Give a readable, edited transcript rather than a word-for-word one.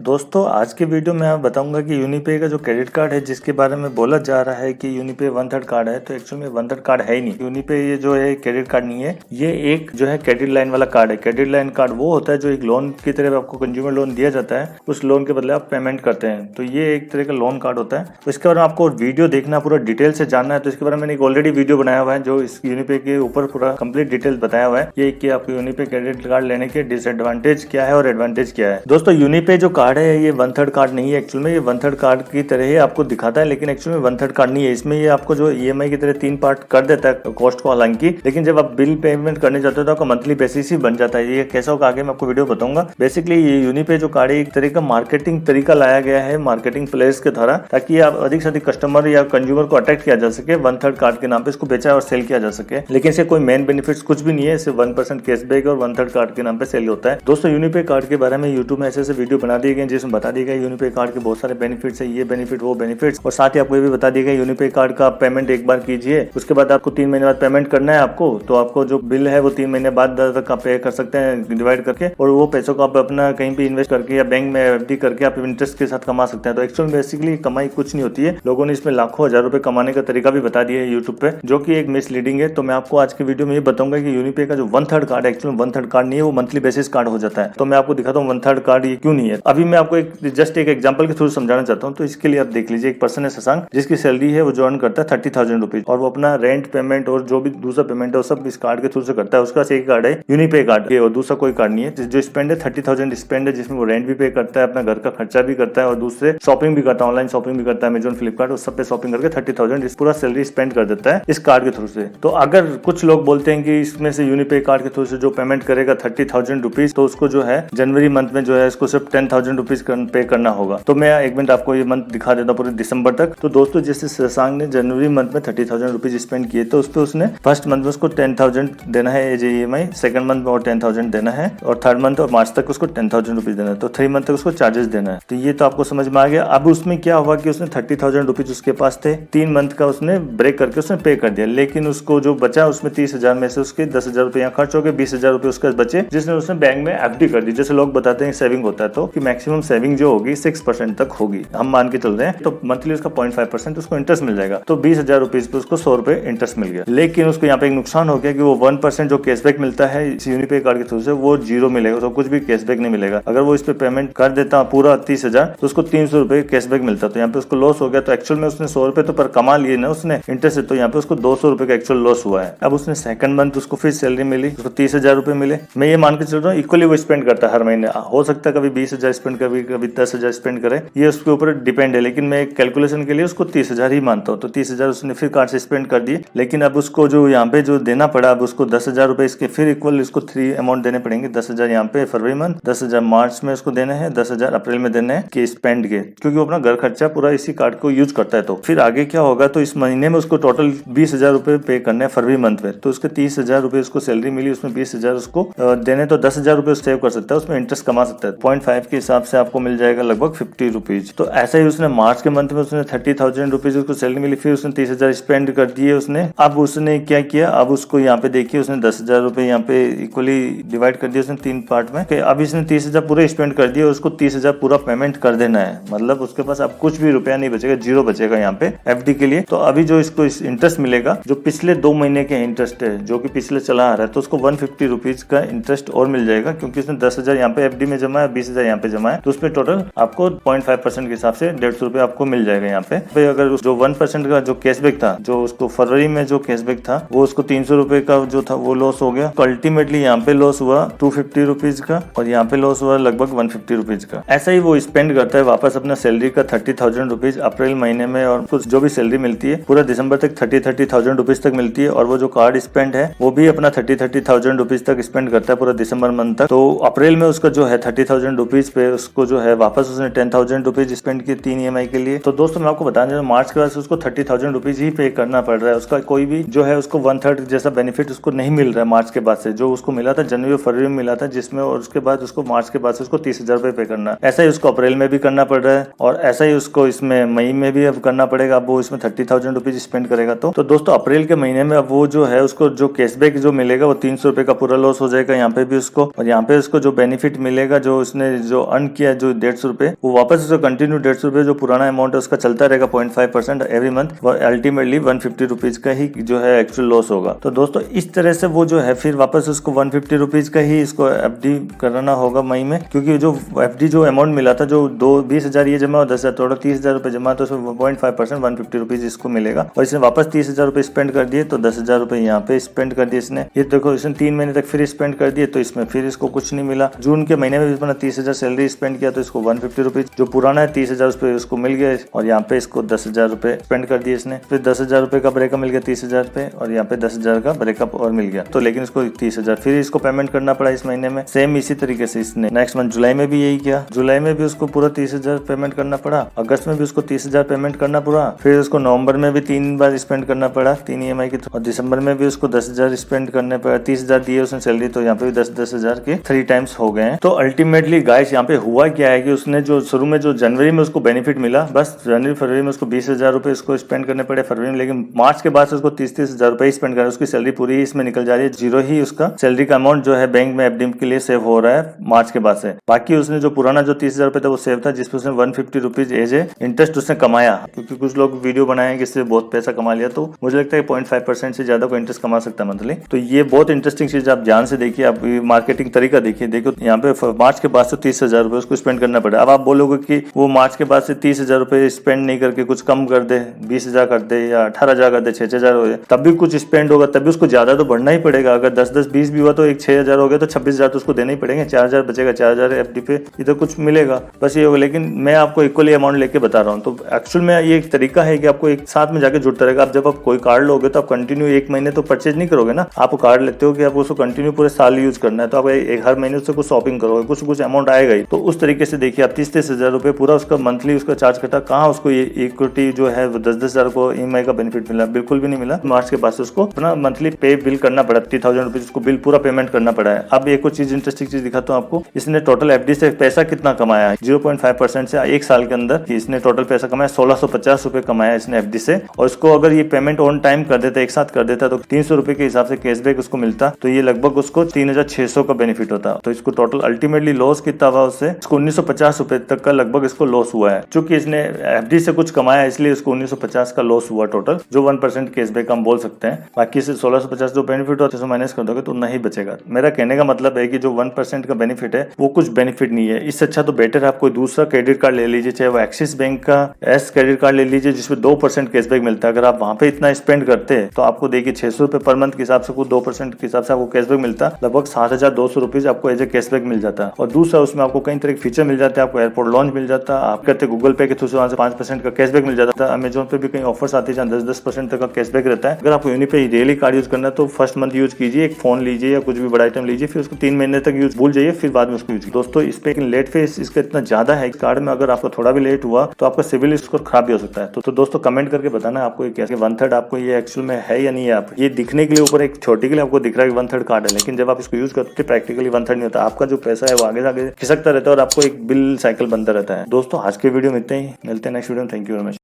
दोस्तों आज के वीडियो में मैं बताऊंगा कि यूनिपे का जो क्रेडिट कार्ड है जिसके बारे में बोला जा रहा है कि यूनिपे 1/3 कार्ड है, तो एक्चुअल में 1/3 कार्ड है ही नहीं। यूनिपे ये जो है क्रेडिट कार्ड नहीं है, ये एक जो है क्रेडिट लाइन वाला कार्ड है। क्रेडिट लाइन कार्ड वो होता है जो एक लोन की तरह आपको कंज्यूमर लोन दिया जाता है, उस लोन के बदले आप पेमेंट करते हैं, तो ये एक तरह का लोन कार्ड होता है। तो इसके बारे में आपको वीडियो देखना, पूरा डिटेल से जानना है, तो इसके बारे में मैंने एक ऑलरेडी वीडियो बनाया हुआ है जो इस यूनिपे के ऊपर पूरा कंप्लीट डिटेल बताया हुआ है, ये कि आपको यूनिपे क्रेडिट कार्ड लेने के डिसएडवांटेज क्या है और एडवांटेज क्या है। दोस्तों यूनिपे जो कार्ड है ये 1/3 कार्ड नहीं है, एक्चुअल में ये 1/3 कार्ड की तरह ही आपको दिखाता है, लेकिन एक्चुअल में 1/3 कार्ड नहीं है। इसमें ये आपको जो ईएमआई की तरह 3 पार्ट कर देता है कॉस्ट को, हालांकि लेकिन जब आप बिल पेमेंट करने जाते हो तो आपका मंथली बेसिस ही बन जाता है। ये कैसा होगा आगे मैं आपको वीडियो बताऊंगा। बेसिकली ये यूनिपे जो कार्ड है एक तरह का मार्केटिंग तरीका लाया गया है मार्केटिंग प्लेस के द्वारा, ताकि आप अधिक से अधिक कस्टमर या कंज्यूमर को अट्रैक्ट किया जा सके। 1/3 कार्ड के नाम पे इसको बेचा और सेल किया जा सके, लेकिन इसे कोई मेन बेनिफिट्स कुछ भी नहीं है, सिर्फ 1% कैशबैक और 1/3 कार्ड के नाम पे सेल होता है। दोस्तों यूनिपे कार्ड के बारे में यूट्यूब में ऐसे वीडियो बना दिए गए जिसमें बता दिया गया यूनिपे कार्ड के बहुत सारे बेनिफिट्स है, ये बेनिफिट वो बेनिफिट्स, और साथ ही आपको ये भी बता दिया गया यूनिपे कार्ड का पेमेंट एक बार कीजिए, उसके बाद आपको 3 महीने बाद पेमेंट करना है आपको, तो आपको जो बिल है वो 3 महीने बाद तक आप पे कर सकते हैं डिवाइड करके, और वो पैसों को आप अपना कहीं भी इन्वेस्ट करके या बैंक में एफडी करके आप इंटरेस्ट के साथ कमा सकते हैं। तो एक्चुअल बेसिकली कमाई कुछ नहीं होती है, लोगों ने इसमें लाखों हजार रुपए कमाने का तरीका भी बता दिया है यूट्यूब पे, जो कि एक मिसलीडिंग है। तो मैं आपको आज की वीडियो में ये बताऊंगा कि यूनिपे का जो 1/3 कार्ड है एक्चुअल 1/3 कार्ड नहीं है, वो मंथली बेसिस कार्ड हो जाता है। तो मैं आपको दिखाता हूँ 1/3 कार्ड ये क्यों नहीं है। अभी मैं आपको जस्ट एक एग्जांपल के थ्रू समझाना चाहता हूँ। तो इसके लिए आप देख लीजिए, एक पर्सन है शशांक, जिसकी सैलरी है वो जो अर्न करता है 30,000 रुपीज, और वो अपना रेंट पेमेंट और जो भी दूसरा पेमेंट है वो सब इस कार्ड के थ्रू से करता है। उसका एक कार्ड है यूनिपे कार्ड, और दूसरा कोई कार्ड नहीं है। जो स्पेंड है 30,000 स्पेंड है, जिसमें वो रेंट भी पे करता है, अपना घर का खर्चा भी करता है और दूसरे शॉपिंग भी करता है, ऑनलाइन शॉपिंग भी करता है, अमेजॉन फ्लिपकार्ट, उस सब पे शॉपिंग करके 30,000 पूरा सैलरी स्पेंड कर देता है इस कार्ड के थ्रू से। तो अगर कुछ लोग बोलते हैं कि इसमें से यूनिपे कार्ड के थ्रू से जो पेमेंट करेगा 30,000 रुपीज, तो उसको जो है जनवरी मंथ में जो है इसको सिर्फ 10,000 रुपीज पे करना होगा। तो मैं एक मिनट आपको ये मंथ दिखा देता हूँ पूरे दिसंबर तक। तो दोस्तों जैसे शशांक ने जनवरी मंथ में 30,000 रुपीज स्पेंड किए, तो उस पर उसने फर्स्ट मंथ में उसको 10,000 देना है एज ईएमआई, सेकंड मंथ में और 10,000 देना है, और थर्ड मंथ और मार्च तक उसको 10,000 रुपीज देना है। तो 3 मंथ तक उसको चार्जेस देना है। तो ये तो आपको समझ में आ गया। अब उसमें क्या हुआ कि उसने 30,000 रुपीज उसके पास थे, 3 मंथ का उसने ब्रेक करके उसने पे कर दिया, लेकिन उसको जो बचा उसमें 30,000 में से उसके 10,000 रुपए यहाँ खर्च हो गए, 20,000 रुपए उसके बचे, जिसने उसने बैंक में एफडी कर दी। जैसे लोग बताते हैं सेविंग होता है, तो कि मैक्सिमम सेविंग जो होगी 6% तक होगी, हम मान के चल रहे हैं, तो मंथली उसका 0.5% उसको इंटरेस्ट मिल जाएगा। तो 20,000 रुपीज पे उसको 100 रुपए इंटरेस्ट मिल गया। लेकिन उसको यहाँ पे एक नुकसान हो गया कि वो 1% जो कैशबैक मिलता है इस यूनिपे कार्ड के थ्रू से, वो 0 मिलेगा, तो कुछ भी कैशबैक नहीं मिलेगा। अगर वो इस पे पेमेंट कर देता पूरा 30,000, तो उसको 300 रुपए कैशबैक मिलता, तो यहाँ पे उसको लॉस हो गया। तो एक्चुअल में उसने 100 रुपए तो पर कमा लिए ना उसने इंटरेस्ट से, तो यहाँ पे उसको 200 रुपए का एक्चुअल लॉस हुआ है। अब उसने सेकंड मंथ उसको फिर सैलरी मिली, उसको 30,000 रुपए मिले। मैं ये मान के चल रहा हूँ इक्वली वो स्पेंड करता है हर महीने, हो सकता है कभी 20,000 स्पेंड कभी 10,000 स्पेंड करे, ये उसके ऊपर डिपेंड है, लेकिन मैं कैलकुलेशन के लिए उसको 30,000 ही मानता हूँ। तो 30,000 उसने फिर कार्ड से स्पेंड कर दिए, लेकिन अब उसको जो यहाँ पे जो देना पड़ा, अब उसको 10,000 रुपए इसके फिर इक्वल इसको 3 अमाउंट देने पड़ेंगे। 10,000 यहाँ पे फरवरी मंथ, 10,000 मार्च में उसको देने हैं, 10,000 अप्रैल में देने हैं कि स्पेंड के, क्योंकि वो अपना घर खर्चा पूरा इसी कार्ड को यूज करता है। तो फिर आगे क्या होगा, तो इस महीने में उसको टोटल 20,000 रुपए पे करने हैं फरवरी मंथ में, तो उसके 30,000 रुपए उसको सैलरी मिली, उसमें 20,000 उसको देने, तो 10,000 रुपए सेव कर सकता है, उसमें इंटरेस्ट कमा सकता है। 0.5 के हिसाब से आपको मिल जाएगा लगभग 50 रुपीज। तो ऐसा ही उसने मार्च के मंथ में उसने 30,000 रुपीज उसको सैलरी मिली, फिर उसने 30,000 स्पेंड कर दिए उसने। अब उसने क्या किया, अब उसको यहाँ पे देखिए उसने 10,000 रुपए यहाँ पे इक्वली डिवाइड कर दिया उसने 3 पार्ट में। अब इसने 30,000 पूरे स्पेंड कर दिए, उसको 30,000 पूरा पेमेंट कर देना है, मतलब उसके पास अब कुछ भी रुपया नहीं बचेगा, 0 बचेगा यहाँ पे एफडी के लिए। तो अभी जो इसको इंटरेस्ट मिलेगा, जो पिछले 2 महीने के इंटरेस्ट है जो कि पिछले चला आ रहा है, तो उसको 150 रुपीज का इंटरेस्ट और मिल जाएगा, क्योंकि उसने 10,000 यहाँ पे एफडी में जमा है, 20,000 यहाँ पे जमा है, तो उसमें टोटल आपको 0.5% के हिसाब से 150 रुपए आपको मिल जाएगा यहाँ पे। अगर जो 1% का जो कैशबैक था, जो उसको फरवरी में जो कैशबैक था, वो उसको 300 रुपए का जो था वो लॉस हो गया। तो अल्टीमेटली यहाँ पे लॉस हुआ 250 रुपीज का, और यहाँ पे लॉस हुआ लगभग 150 रुपीज का। ऐसा ही वो स्पेंड करता है वापस अपना सैलरी का 30,000 रुपीज अप्रैल महीने में, और कुछ जो भी सैलरी मिलती है पूरा दिसंबर तक 30,000 रुपीज तक मिलती है। और वो जो कार्ड स्पेंड है वो भी अपना 30,000 रुपीज तक स्पेंड करता है पूरा दिसंबर मंथ तक। तो अप्रैल में उसका जो है 30,000 रुपीज पे उसको जो है वापस उसने 10,000 रुपीज स्पेंड किए 3 ईएमआई के लिए। तो दोस्तों मैं आपको बता दें, मार्च के बाद उसको 30,000 रुपीज ही पे करना पड़ रहा है। उसका कोई भी जो है उसको 1/3 जैसा बेनिफिट उसको नहीं मिल रहा है मार्च के बाद से, जो उसको मिला था जनवरी और फरवरी में मिला था, जिसमें और उसके बाद उसको मार्च के बाद से उसको 30,000 रुपए पे करना। ऐसा ही उसको अप्रैल में भी करना पड़ रहा है, और ऐसा ही उसको इसमें मई में भी अब करना पड़ेगा। अब वो इसमें 30,000 रुपीज स्पेंड करेगा। तो दोस्तों अप्रैल के महीने में अब वो जो है उसको जो कैशबैक जो मिलेगा वो 300 रुपए का पूरा लॉस हो जाएगा यहाँ पे भी उसको, और यहाँ पे उसको जो बेनिफिट मिलेगा जो उसने जो अर्न किया जो 150 रुपए, वो वापस उसको कंटिन्यू 150 रुपए जो पुराना अमाउंट है उसका चलता रहेगा 0.5% एवरी मंथ, वो अल्टीमेटली 150 रुपीज का ही जो है एक्चुअल लॉस होगा। तो दोस्तों इस तरह से वो जो है फिर वापस उसको 150 रुपीज का ही इसको एफडी कराना होगा मई में, क्योंकि जो एफडी जो अमाउंट मिला था जो 20,000 ये जमा और 10,000 टोटल 30,000 रुपए जमा, तो उसमें 0.5% 150 रुपीज इसको मिलेगा। और इसने वापस 30,000 रुपए स्पेंड कर दिए तो 10,000 रुपए यहाँ पे स्पेंड कर दिए इसने। ये देखो इसने 3 महीने तक फिर स्पेंड कर दिए तो इसमें फिर इसको कुछ नहीं मिला। जून के महीने में इसने 30,000 सैलरी स्पेंड किया तो इसको 150 रुपीज जो पुराना है 30,000 रुपए उसको मिल गया, और यहाँ पे इसको 10,000 रुपए स्पेंड कर दिए इसने। फिर 10,000 रुपए का ब्रेकअप मिल गया 30,000 रुपए, और यहाँ पे 10,000 का ब्रेकअप और मिल गया। तो लेकिन इसको 30,000 फिर इसको पेमेंट करना पड़ा इस महीने में। सेम इसी तरीके से इसने नेक्स्ट मंथ जुलाई में भी यही किया। जुलाई में भी उसको पूरा 30,000 पेमेंट करना पड़ा, अगस्त में भी उसको 30,000 पेमेंट करना पड़ा, फिर उसको नवंबर में भी 3 बार स्पेंड करना पड़ा 3 EMI की, और दिसंबर में भी उसको 10,000 स्पेंड करने पड़ा। 30,000 दिए उसने सैलरी, तो यहाँ पे भी 10,000 के 3 टाइम्स हो गए हैं। तो अल्टीमेटली गाइस यहाँ पे हुआ क्या है कि उसने जो शुरू में जो जनवरी में उसको बेनिफिट मिला, बस जनवरी फरवरी में उसको 20,000 रुपए उसको स्पेंड करने पड़े फरवरी में, लेकिन मार्च के बाद से उसको 30,000 रुपए स्पेंड करना, उसकी सैलरी पूरी ही इसमें निकल जा रही है, जीरो ही उसका सैलरी का अमाउंट जो है बैंक में एफडी के लिए सेव हो रहा है मार्च के बाद से। बाकी उसने जो पुराना जो 30,000 रुपए था वो सेव था, जिसपे उसने 150 रुपीज एज ए इंटरेस्ट उसने कमाया, क्योंकि कुछ लोग वीडियो बनाए कि इससे बहुत पैसा कमा लिया, तो मुझे लगता है 0.5% से ज्यादा को इंटरेस्ट कमा सकता है मंथली। तो ये बहुत इंटरेस्टिंग चीज, आप ध्यान से देखिए, आप मार्केटिंग तरीका देखिए। देखो यहाँ पे मार्च के बाद से 30,000 रुपए उसको स्पेंड करना पड़ा। अब आप बोलोगे कि वो मार्च के बाद से 30,000 रुपए स्पेंड नहीं करके कुछ कम कर दे, 20,000 कर दे या 18,000 कर दे, 6,000 हो जाए, तब भी कुछ स्पेंड होगा, तभी उसको ज्यादा तो बढ़ना ही पड़ेगा। अगर 10-10-20 भी हुआ तो एक 6,000 हो गया तो 26,000 तो उसको देना ही पड़ेंगे, 4,000 बचेगा, 4,000 एफडी पे इधर कुछ मिलेगा, बस ये होगा। लेकिन मैं आपको इक्वली अमाउंट लेके बता रहा हूँ। तो एक्चुअल में ये एक तरीका है कि आपको एक साथ में जाके जुड़ता रहेगा। आप जब आप कोई कार्ड लोगे तो आप कंटिन्यू 1 महीने तो परचेज नहीं करोगे ना, आप कार्ड लेते हो कि आप उसको कंटिन्यू पूरे साल यूज करना है, तो आप हर महीने उससे कुछ शॉपिंग करोगे, कुछ अमाउंट आएगा ही। तो उस तरीके से देखिए आप 30,000 रुपए पूरा उसका मंथली उसका चार्ज कटा, कहाँ उसको ये इक्विटी जो है 10,000 को EMI का बेनिफिट मिला, बिल्कुल भी नहीं मिला। मार्च के बाद से उसको अपना मंथली पे बिल करना पड़ा, 30,000 रुपीज उसको बिल पूरा पेमेंट करना पड़ा है। अब एक और चीज इंटरेस्टिंग चीज दिखाता हूँ आपको, इसने टोटल एफडी से पैसा कितना कमाया है 0.5% से 1 साल के अंदर इसने टोटल पैसा कमाया 1,650 रुपए कमाया इसने एफडी से। और इसको अगर ये पेमेंट ऑन टाइम कर देता, एक साथ कर देता, तो 300 रुपए के हिसाब से कैशबैक उसको मिलता, तो ये लगभग उसको 3,600 का बेनिफिट होता। तो इसको टोटल अल्टीमेटली लॉस कितना हुआ उससे, इसको 1,950 रुपए तक का लगभग इसको लॉस हुआ है। चूंकि इसने एफडी से कुछ कमाया इसलिए इसको 1,950 का लॉस हुआ टोटल, जो 1% कैशबैक हम बोल सकते हैं। बाकी से 1,650 जो बेनिफिट होता है माइनस कर दोगे तो नहीं बचेगा। मेरा कहने का मतलब है कि जो 1% का बेनिफिट है वो कुछ बेनिफिट नहीं है। इससे अच्छा तो बेटर आप कोई दूसरा क्रेडिट कार्ड ले लीजिए, चाहे वो एक्सिस बैंक का एस क्रेडिट कार्ड ले लीजिए जिसमें 2% कैशबैक मिलता है। अगर आप वहां पे इतना स्पेंड करते हैं तो आपको देखिए 600 रुपए पर मंथ के हिसाब से 2% के हिसाब से आपको कैशबैक मिलता है, लगभग 7,200 रुपीज आपको एज ए कैशबैक मिल जाता है। और दूसरा उसमें आपको कई तरह के फीचर मिल जाते हैं, आपको एयरपोर्ट लॉन्च मिल जाता है, आप करते गूगल पे के थ्रू से वहां से 5% का कैशबैक मिल जाता है। अमेजोन पे भी कई ऑफर्स आते हैं जहाँ 10% तक का कैशबैक रहता है। अगर आपको यूनिपे डेली कार्ड यूज करना है तो फर्स्ट मंथ यूज कीजिए, एक फोन लीजिए या कुछ भी बड़ा आइटम लीजिए, फिर उसको 3 महीने तक यूज भूल जाइए, फिर बाद में उसको यूज। दोस्तों इस पे लेट फीस इसका इतना ज्यादा है कार्ड में, अगर आपको थोड़ा भी लेट हुआ तो आपका सिविल स्कोर खराब भी हो सकता है। तो दोस्तों कमेंट करके बताना आपको ये कैसे 1/3 आपको ये एक्चुअल में है या नहीं है। आप ये दिखने के लिए ऊपर एक छोटी के लिए आपको दिख रहा है 1/3 कार्ड है, लेकिन जब आप इसको यूज करते प्रैक्टिकली 1/3 नहीं होता। आपका जो पैसा है वो आगे आगे खिसकता रहता है और आपको एक बिल साइकिल बनता रहता है। दोस्तों आज के वीडियो में इतना ही, मिलते हैं नेक्स्ट वीडियो में। Thank you very much.